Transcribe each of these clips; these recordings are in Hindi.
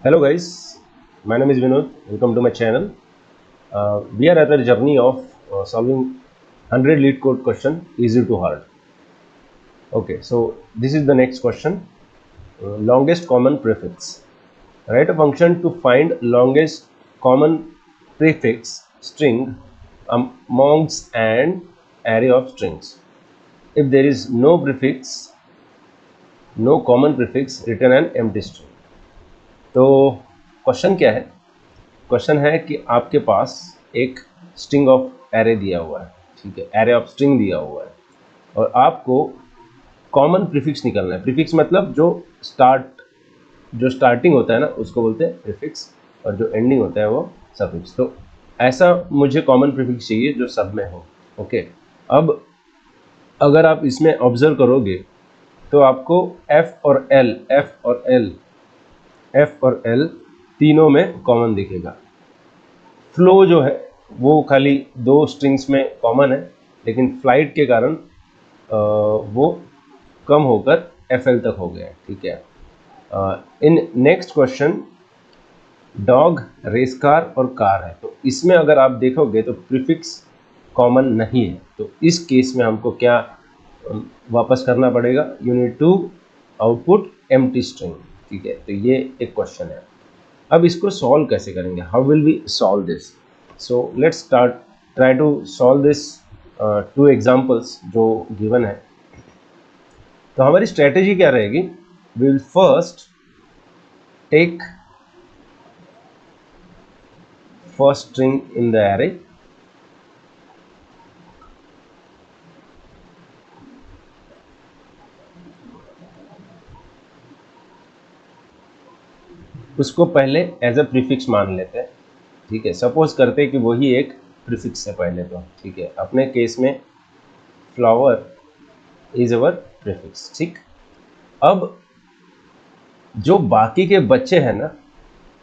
Hello guys, my name is Vinod. Welcome to my channel. We are at a journey of solving 100 lead code question easy to hard. Okay, so this is the next question. Longest common prefix. Write a function to find longest common prefix string amongst an array of strings. If there is no prefix, no common prefix, return an empty string. तो क्वेश्चन क्या है? क्वेश्चन है कि आपके पास एक स्ट्रिंग ऑफ एरे दिया हुआ है, ठीक है, एरे ऑफ स्ट्रिंग दिया हुआ है और आपको कॉमन प्रीफिक्स निकालना है। प्रीफिक्स मतलब जो स्टार्टिंग होता है ना उसको बोलते हैं प्रीफिक्स और जो एंडिंग होता है वो सफिक्स। तो ऐसा मुझे कॉमन प्रीफिक्स चाहिए जो सब में हो। ओके, अब अगर आप इसमें ऑब्जर्व करोगे तो आपको एफ और एल तीनों में कॉमन दिखेगा। फ्लो जो है वो खाली दो स्ट्रिंग्स में कॉमन है, लेकिन फ्लाइट के कारण वो कम होकर एफ तक हो गया है, ठीक है। In next question dog, race car और कार है, तो इसमें अगर आप देखोगे तो प्रीफिक्स कॉमन नहीं है। तो इस केस में हमको क्या वापस करना पड़ेगा? You need to output empty string, ठीक है। तो ये एक क्वेश्चन है। अब इसको सॉल्व कैसे करेंगे? How will we solve this? So let's start try to solve this two examples जो गिवन है। तो हमारी स्ट्रेटेजी क्या रहेगी? We will first take first string in the array, उसको पहले एज अ प्रीफिक्स मान लेते हैं, ठीक है। सपोज करते हैं कि वही एक प्रीफिक्स है पहले, तो ठीक है, अपने केस में फ्लावर इज अवर प्रीफिक्स, ठीक। अब जो बाकी के बच्चे हैं ना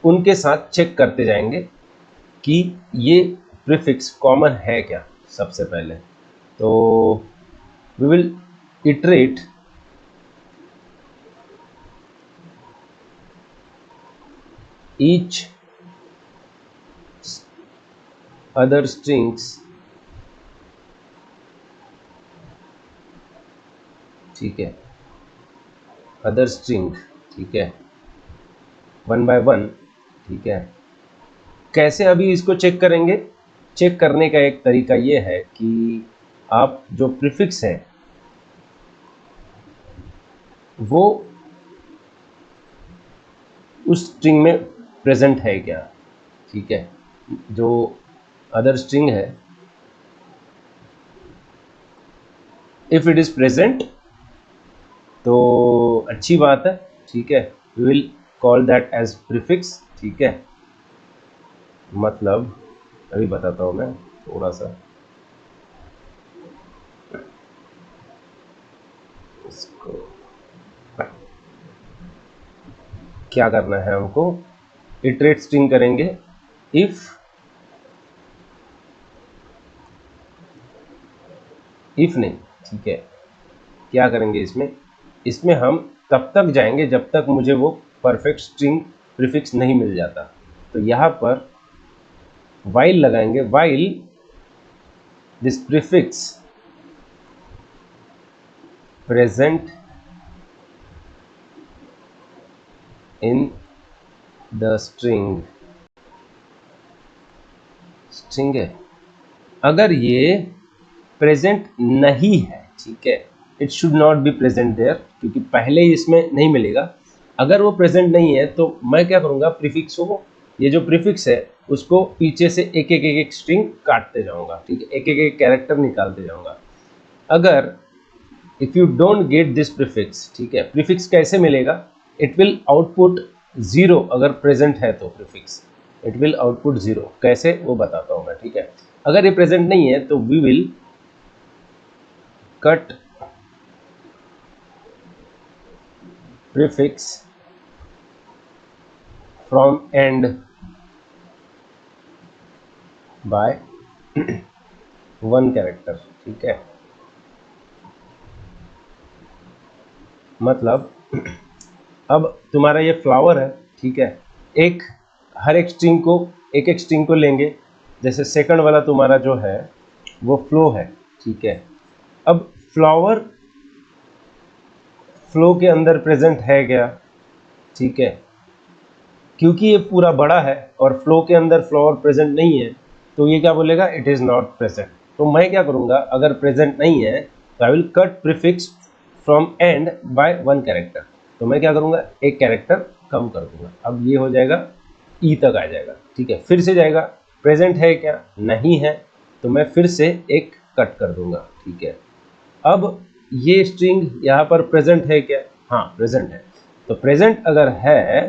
उनके साथ चेक करते जाएंगे कि ये प्रीफिक्स कॉमन है क्या। सबसे पहले तो we will iterate each other strings, ठीक है, अदर स्ट्रिंग, ठीक है, वन बाय वन, ठीक है। कैसे अभी इसको चेक करेंगे? चेक करने का एक तरीका ये है कि आप जो प्रीफिक्स है वो उस स्ट्रिंग में प्रेजेंट है क्या, ठीक है। जो अदर स्ट्रिंग है, इफ इट इज प्रेजेंट तो अच्छी बात है, ठीक है, we will call that as prefix, ठीक है। मतलब अभी बताता हूँ मैं थोड़ा सा इसको। क्या करना है हमको? इटरेट स्ट्रिंग करेंगे इफ नहीं, ठीक है। क्या करेंगे इसमें? इसमें हम तब तक जाएंगे जब तक मुझे वो परफेक्ट स्ट्रिंग प्रीफिक्स नहीं मिल जाता। तो यहाँ पर वाइल लगाएंगे, while this prefix present in the string है। अगर ये प्रेजेंट नहीं है, ठीक है, it should not be present there, क्योंकि पहले ही इसमें नहीं मिलेगा। अगर वो प्रेजेंट नहीं है तो मैं क्या करूँगा? प्रीफिक्स को, ये जो प्रीफिक्स है उसको पीछे से एक स्ट्रिंग काटते जाऊंगा, ठीक है, एक कैरेक्टर निकालते जाऊंगा। अगर if you don't get this prefix, ठीक है, प्रीफिक्स कैसे मिलेगा? It will output 0। अगर प्रेजेंट है तो प्रीफिक्स इट विल आउटपुट 0। कैसे वो बताता हूँ मैं, ठीक है। अगर ये प्रेजेंट नहीं है तो we will cut prefix from end by one character, ठीक है। मतलब अब तुम्हारा ये फ्लावर है, ठीक है, एक हर एक स्ट्रिंग को एक एक स्ट्रिंग को लेंगे। जैसे सेकंड वाला तुम्हारा जो है वो फ्लो है, ठीक है। अब फ्लावर फ्लो के अंदर प्रेजेंट है क्या, ठीक है, क्योंकि ये पूरा बड़ा है और फ्लो के अंदर फ्लावर प्रेजेंट नहीं है तो ये क्या बोलेगा, इट इज़ नॉट प्रेजेंट। तो मैं क्या करूँगा, अगर प्रेजेंट नहीं है तो I will cut prefix from and by one character. तो मैं क्या करूँगा, एक कैरेक्टर कम कर दूंगा। अब ये हो जाएगा ई तक आ जाएगा, ठीक है। फिर से जाएगा, प्रेजेंट है क्या, नहीं है, तो मैं फिर से एक कट कर दूंगा, ठीक है। अब ये स्ट्रिंग यहाँ पर प्रेजेंट है क्या, हाँ प्रेजेंट है। तो प्रेजेंट अगर है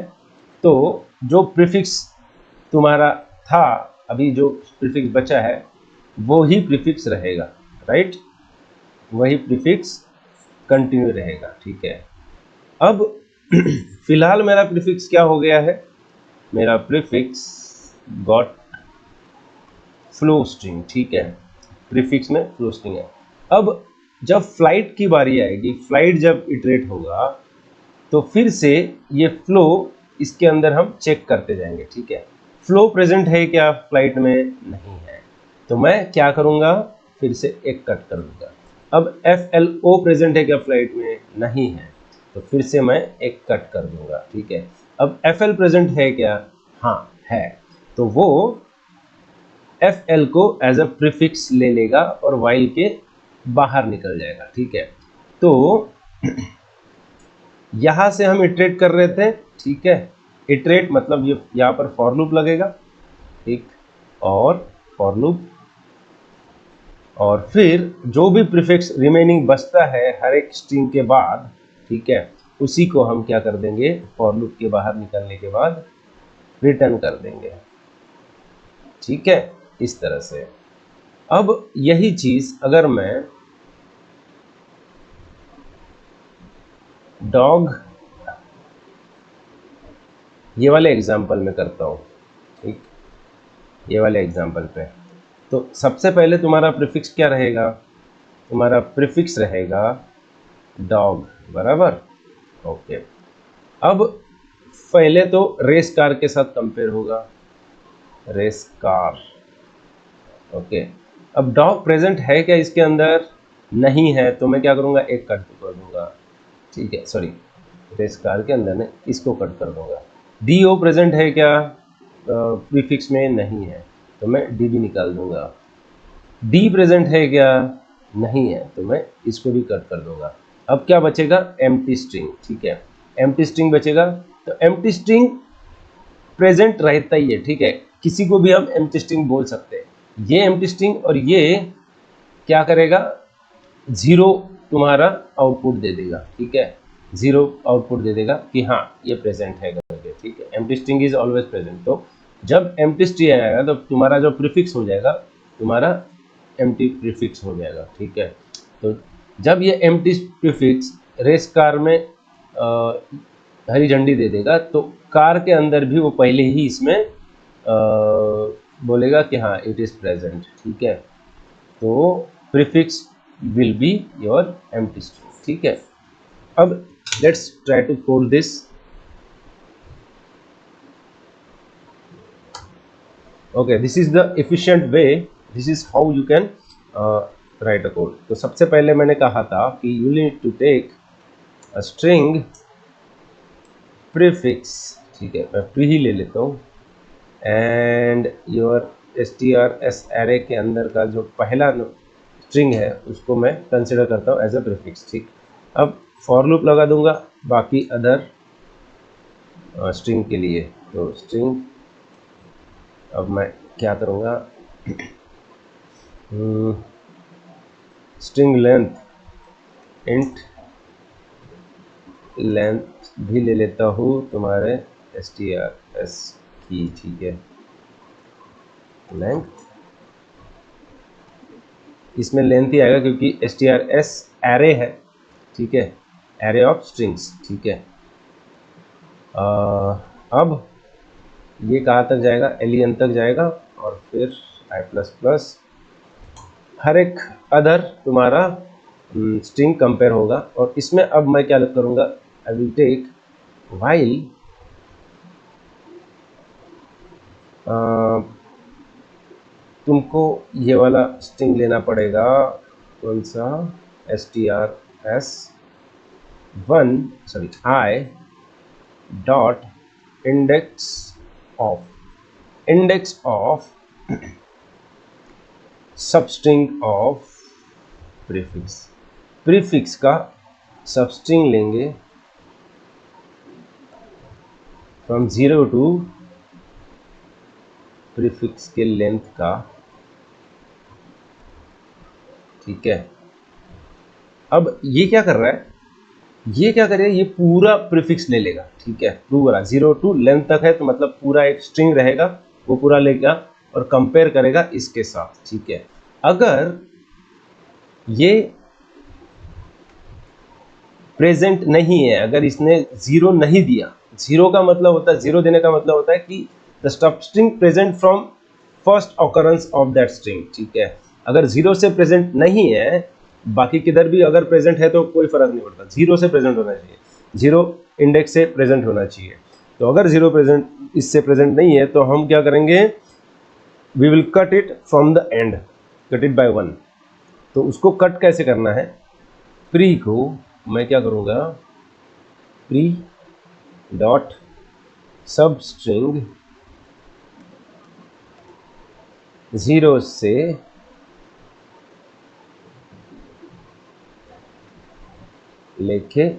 तो जो प्रीफिक्स तुम्हारा था, अभी जो प्रीफिक्स बचा है वो ही प्रीफिक्स रहेगा, राइट, वही प्रीफिक्स कंटिन्यू रहेगा, ठीक है। अब फिलहाल मेरा प्रीफिक्स क्या हो गया है, मेरा प्रीफिक्स गॉट फ्लो स्ट्रिंग, ठीक है, प्रीफिक्स में फ्लो स्ट्रिंग है। अब जब फ्लाइट की बारी आएगी, फ्लाइट जब इटरेट होगा तो फिर से ये फ्लो इसके अंदर हम चेक करते जाएंगे, ठीक है। फ्लो प्रेजेंट है क्या फ्लाइट में, नहीं है, तो मैं क्या करूँगा, फिर से एक कट कर दूंगा। अब FLO प्रेजेंट है क्या फ्लाइट में, नहीं है, तो फिर से मैं एक कट कर दूंगा, ठीक है। अब FL प्रेजेंट है क्या, हाँ है, तो वो FL को एज अ प्रीफिक्स ले लेगा और वाइल के बाहर निकल जाएगा, ठीक है। तो यहाँ से हम इटरेट कर रहे थे, ठीक है। इटरेट मतलब ये यहाँ पर फॉर लूप लगेगा, ठीक, और फॉर लूप, और फिर जो भी प्रीफिक्स रिमेनिंग बचता है हर एक स्ट्रिंग के बाद, ठीक है, उसी को हम क्या कर देंगे, फॉर लूप के बाहर निकलने के बाद रिटर्न कर देंगे, ठीक है, इस तरह से। अब यही चीज अगर मैं डॉग ये वाले एग्जाम्पल में करता हूँ, ठीक, ये वाले एग्जाम्पल पे, तो सबसे पहले तुम्हारा प्रीफिक्स क्या रहेगा, तुम्हारा प्रीफिक्स रहेगा डॉग, बराबर, ओके। अब पहले तो रेस कार के साथ कंपेयर होगा, रेस कार, ओके। अब डॉग प्रेजेंट है क्या इसके अंदर, नहीं है, तो मैं क्या करूँगा, एक कट कर दूंगा, ठीक है, सॉरी, रेस कार के अंदर ने इसको कट कर दूंगा। DO प्रेजेंट है क्या प्रीफिक्स में, नहीं है, तो मैं DB निकाल दूंगा। D प्रेजेंट है क्या, नहीं है, तो मैं इसको भी कट कर दूंगा। अब क्या बचेगा, एम्प्टी स्ट्रिंग, ठीक है, एम्प्टी स्ट्रिंग बचेगा। तो एम्प्टी स्ट्रिंग प्रेजेंट रहता ही है, ठीक है, किसी को भी हम एम्प्टी स्ट्रिंग बोल सकते हैं। ये एम्प्टी स्ट्रिंग और ये क्या करेगा, जीरो तुम्हारा आउटपुट दे देगा, ठीक है, जीरो आउटपुट दे देगा कि हाँ ये प्रेजेंट है करके, ठीक है। Empty string is always present. तो जब एम्प्टी स्ट्रिंग आएगा तो तुम्हारा जो प्रीफिक्स हो जाएगा, तुम्हारा एम्प्टी प्रीफिक्स हो जाएगा, ठीक है। तो जब ये एम्प्टी प्रीफिक्स रेस कार में हरी झंडी दे देगा तो कार के अंदर भी वो पहले ही इसमें बोलेगा कि हाँ इट इज़ प्रेजेंट, ठीक है। तो prefix will be your empty string, ठीक है। अब let's try to code this. Okay, this is the efficient way, this is how you can write a code. तो सबसे पहले मैंने कहा था कि you need to take a string prefix, ठीक है, मैं प्री ही ले लेता हूँ, एंड योर strs एरे के अंदर का जो पहला स्ट्रिंग है उसको मैं कंसिडर करता हूँ एज अ प्रीफिक्स, ठीक। अब फॉर लूप लगा दूंगा बाकी अदर स्ट्रिंग के लिए। तो स्ट्रिंग, अब मैं क्या करूँगा, स्ट्रिंग लेंथ इंट लेंथ भी ले लेता हूँ तुम्हारे strs की, ठीक है, लेंथ, इसमें लेंथ ही आएगा क्योंकि strs एरे है, ठीक है, एरे ऑफ स्ट्रिंग्स, ठीक है। अब ये कहाँ तक जाएगा, len तक जाएगा और फिर i++ हर एक अदर तुम्हारा स्ट्रिंग कंपेयर होगा। और इसमें अब मैं क्या करूँगा, आई विल टेक वाइल तुमको ये वाला स्ट्रिंग लेना पड़ेगा, कौन सा, strs1 sorry I dot index of substring of prefix का सबस्ट्रिंग लेंगे फ्रॉम 0 टू प्रीफिक्स के लेंथ का, ठीक है। अब ये क्या कर रहा है, ये क्या करेगा, ये पूरा प्रीफिक्स ले लेगा, ठीक है, पूरा 0 टू लेंथ तक है तो मतलब पूरा एक स्ट्रिंग रहेगा, वो पूरा लेगा और कंपेयर करेगा इसके साथ, ठीक है। अगर ये प्रेजेंट नहीं है, अगर इसने 0 नहीं दिया, 0 का मतलब होता है, 0 देने का मतलब होता है कि the substring present from first occurrence of that string, ठीक है। अगर 0 से प्रेजेंट नहीं है, बाकी किधर भी अगर प्रेजेंट है तो कोई फर्क नहीं पड़ता, 0 से प्रेजेंट होना चाहिए, 0 इंडेक्स से प्रेजेंट होना चाहिए। तो अगर 0 प्रेजेंट, इससे प्रेजेंट नहीं है तो हम क्या करेंगे, we will cut it from the end, cut it by 1। तो उसको कट कैसे करना है, प्री को मैं क्या करूँगा, प्री डॉट सब स्ट्रिंग 0 से लेके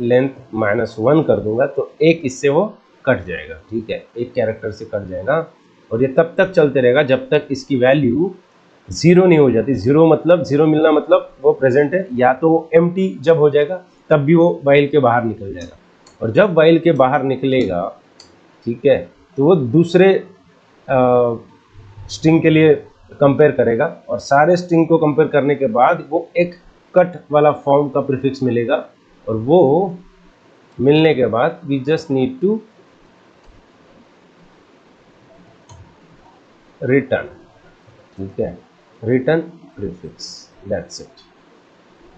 लेंथ -1 कर दूंगा, तो एक इससे वो कट जाएगा, ठीक है, एक कैरेक्टर से कट जाएगा। और ये तब तक चलते रहेगा जब तक इसकी वैल्यू 0 नहीं हो जाती। 0 मतलब 0 मिलना मतलब वो प्रेजेंट है, या तो वो एम्प्टी जब हो जाएगा तब भी वो वाइल के बाहर निकल जाएगा। और जब वाइल के बाहर निकलेगा, ठीक है, तो वो दूसरे स्ट्रिंग के लिए कंपेयर करेगा, और सारे स्ट्रिंग को कंपेयर करने के बाद वो एक कट वाला फॉर्म का प्रीफिक्स मिलेगा, और वो मिलने के बाद we just need to return, ठीक है, return prefix, that's it,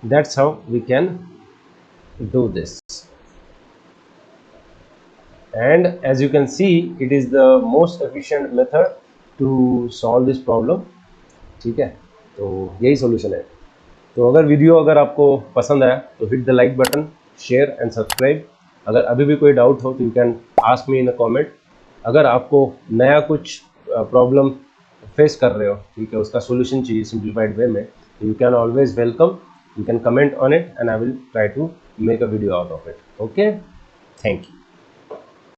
that's how we can do this. And as you can see, it is the most efficient method to solve this problem, ठीक है। तो यही सॉल्यूशन है। तो अगर वीडियो अगर आपको पसंद आया तो hit the like button, share and subscribe. अगर अभी भी कोई डाउट हो तो you can ask me in a comment. अगर आपको नया कुछ प्रॉब्लम फेस कर रहे हो, ठीक है, उसका सॉल्यूशन चाहिए सिंप्लीफाइड वे में, you can always welcome, you can comment on it and I will try to make a video out of it. Okay, thank you.